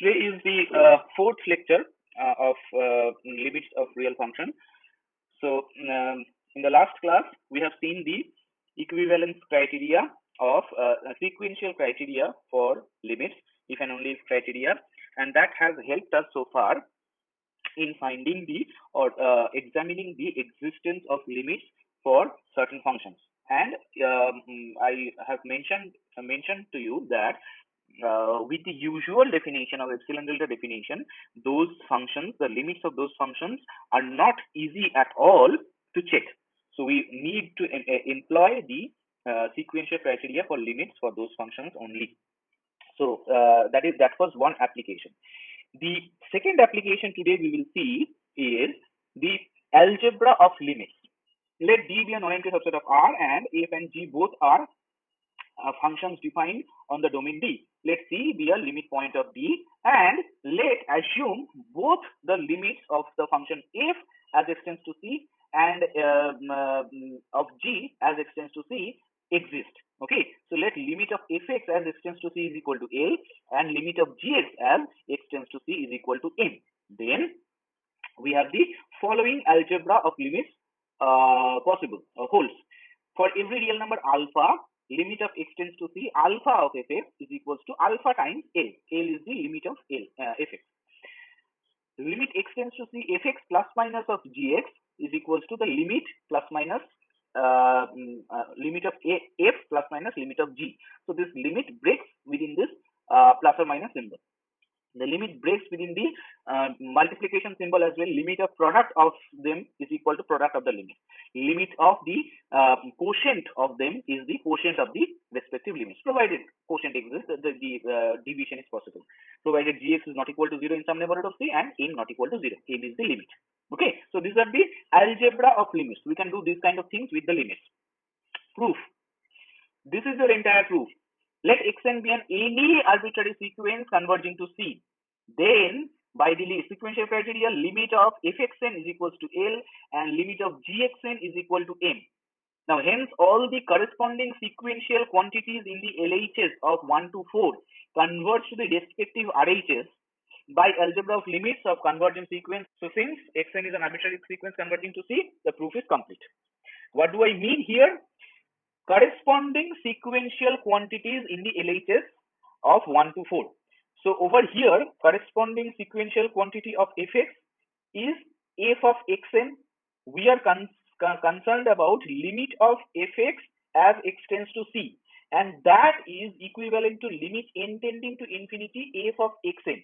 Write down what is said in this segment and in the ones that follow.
Today is the fourth lecture of limits of real function. So in the last class, we have seen the equivalence criteria of sequential criteria for limits, if and only if criteria, and that has helped us so far in finding the or examining the existence of limits for certain functions. And I have mentioned to you that with the usual definition of epsilon delta definition, those functions, the limits of those functions are not easy at all to check. So we need to employ the sequential criteria for limits for those functions only. So that was one application. The second application today we will see is the algebra of limits. Let D be a non-empty subset of R and F and G both are functions defined on the domain D. Let C be a limit point of D, and let assume both the limits of the function F as extends to C and of G as extends to C exist. Okay, so let limit of Fx as extends to C is equal to L and limit of Gx as extends to C is equal to M. Then we have the following algebra of limits possible holds. For every real number alpha, limit of x tends to C, alpha of fx is equals to alpha times L. L is the limit of fx. Limit x tends to C, fx plus minus of gx is equals to the limit plus minus limit of f plus minus limit of g. So this limit breaks within this plus or minus symbol. The limit breaks within the multiplication symbol as well. Limit of product of them is equal to product of the limit. Limit of the quotient of them is the quotient of the respective limits. Provided quotient exists, the division is possible. Provided gx is not equal to 0 in some neighborhood of C and m not equal to 0. M is the limit. Okay, so these are the algebra of limits. We can do these kind of things with the limits. Proof. This is your entire proof. Let xn be an any arbitrary sequence converging to C. Then, by the sequential criteria, limit of fxn is equals to L and limit of gxn is equal to M. Now, hence, all the corresponding sequential quantities in the LHS of 1 to 4 converge to the respective RHS by algebra of limits of convergent sequence. So, since xn is an arbitrary sequence converging to C, the proof is complete. What do I mean here? Corresponding sequential quantities in the LHS of 1 to 4. So over here, corresponding sequential quantity of fx is f of xn. We are concerned about limit of fx as x tends to C, and that is equivalent to limit n tending to infinity f of xn.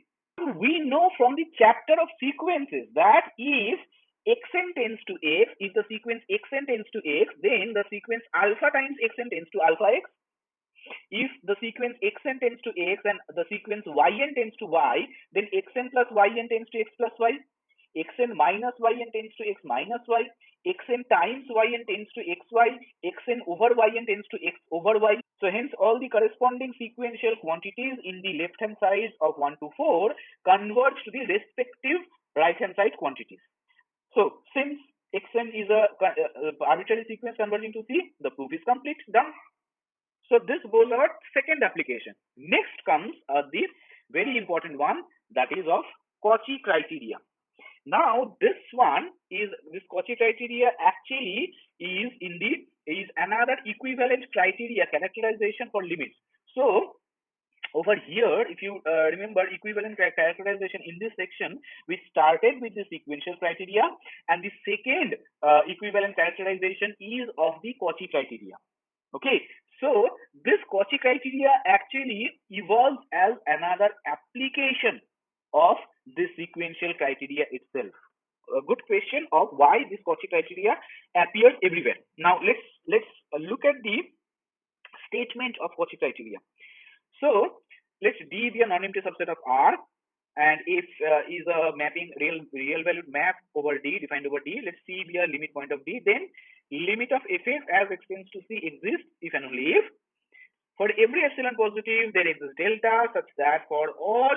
We know from the chapter of sequences that if xn tends to f, if the sequence xn tends to x, then the sequence alpha times xn tends to alpha x. If the sequence xn tends to x and the sequence yn tends to y, then xn plus yn tends to x plus y, xn minus yn tends to x minus y, xn times yn tends to xy, xn over yn tends to x over y. So hence all the corresponding sequential quantities in the left hand side of 1 to 4 converge to the respective right hand side quantities. So since xn is a arbitrary sequence converging to C, the proof is complete. Done. So this was our second application. Next comes the very important one, that is of Cauchy criteria. Now this Cauchy criteria actually is another equivalent criteria characterization for limits. So over here, if you remember equivalent characterization in this section, we started with the sequential criteria, and the second equivalent characterization is of the Cauchy criteria. Okay, so this Cauchy criteria actually evolves as another application of this sequential criteria itself. A good question of why this Cauchy criteria appears everywhere. Now let's look at the statement of Cauchy criteria. So let's D be a non-empty subset of R, and if is a mapping real valued map over D defined over D. Let C be a limit point of D. Then limit of fx as extends to C exists if and only if for every epsilon positive there exists delta such that for all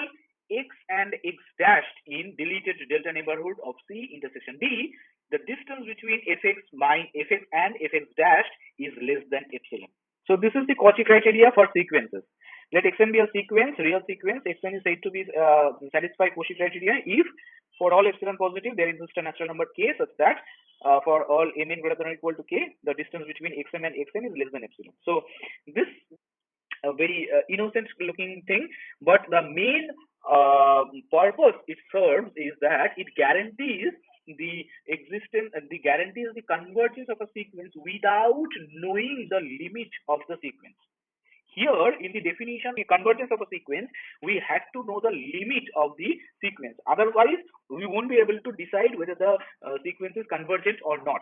x and x dashed in deleted delta neighborhood of C intersection D, the distance between fx and fx dashed is less than epsilon. So this is the Cauchy criteria for sequences. Let xn be a sequence, real sequence. Xn is said to be satisfy Cauchy criteria if for all epsilon positive there exists a natural number k such that for all mn greater than or equal to k, the distance between xm and xn is less than epsilon. So this a very innocent looking thing, but the main purpose it serves is that it guarantees the existence and the guarantees the convergence of a sequence without knowing the limit of the sequence. Here in the definition the convergence of a sequence, we had to know the limit of the sequence, otherwise we won't be able to decide whether the sequence is convergent or not.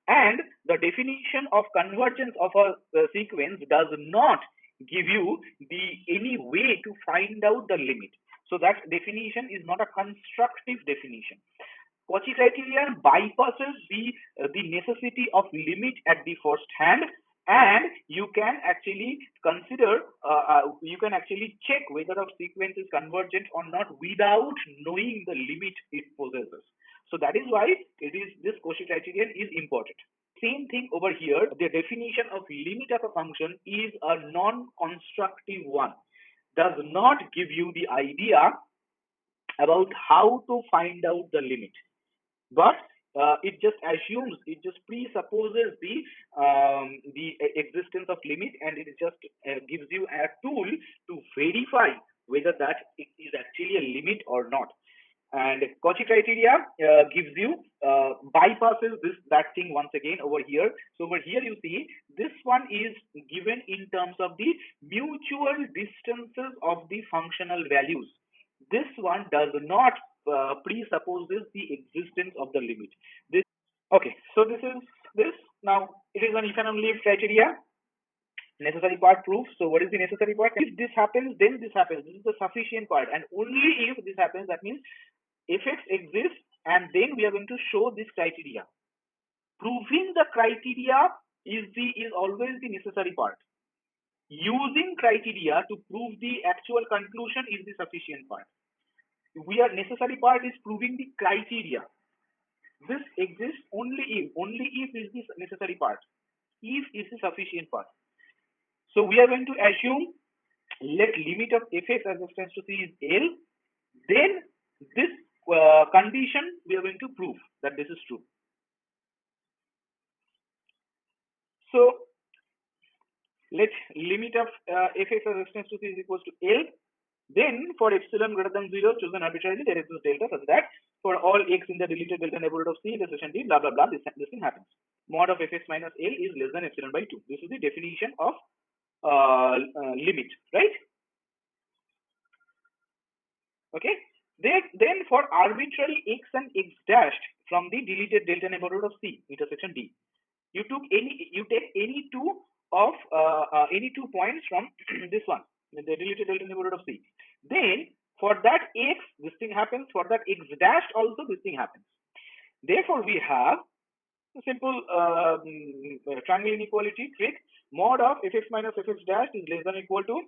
And the definition of convergence of a sequence does not give you the any way to find out the limit. So that definition is not a constructive definition. Cauchy criterion bypasses the necessity of limit at the first hand, and you can actually consider you can actually check whether a sequence is convergent or not without knowing the limit it possesses. So that is why it is this Cauchy criterion is important. Same thing over here. The definition of limit of a function is a non-constructive one, does not give you the idea about how to find out the limit, but it just assumes, it just presupposes the existence of limit, and it just gives you a tool to verify whether that is actually a limit or not. And Cauchy criteria gives you bypasses that thing once again over here. So over here you see this one is given in terms of the mutual distances of the functional values. This one does not presupposes the existence of the limit. This okay. So this is this. Now it is an if and only if criteria. Necessary part proof. So what is the necessary part? If this happens, then this happens. This is the sufficient part, and only if this happens, that means fx exists, and then we are going to show this criteria. Proving the criteria is always the necessary part. Using criteria to prove the actual conclusion is the sufficient part. We are necessary part is proving the criteria. This exists only if is the necessary part. If is the sufficient part. So we are going to assume let limit of fx as it tends to c is L. Then this condition we are going to prove that this is true. So let limit of fx as it tends to c is equals to L. Then for epsilon greater than 0 chosen arbitrarily there exists delta such that for all x in the deleted delta neighborhood of c intersection d blah blah blah this thing happens. Mod of fx minus L is less than epsilon by 2. This is the definition of limit, right? Okay. Then for arbitrary x and x dashed from the deleted delta neighborhood of c intersection d, you take any two points from this one, the deleted delta neighborhood of c. Then for that x this thing happens, for that x dashed also this thing happens. Therefore we have a simple triangle inequality trick. Mod of fx minus fx dashed is less than or equal to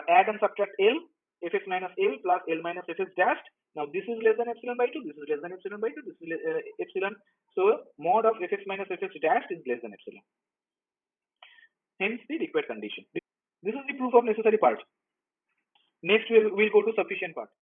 add and subtract L, fx minus L plus L minus fx dashed. Now this is less than epsilon by 2, this is less than epsilon by 2, this is epsilon. So mod of fx minus fx dashed is less than epsilon. Hence the required condition. This is the proof of necessary part. Next we'll go to sufficient part.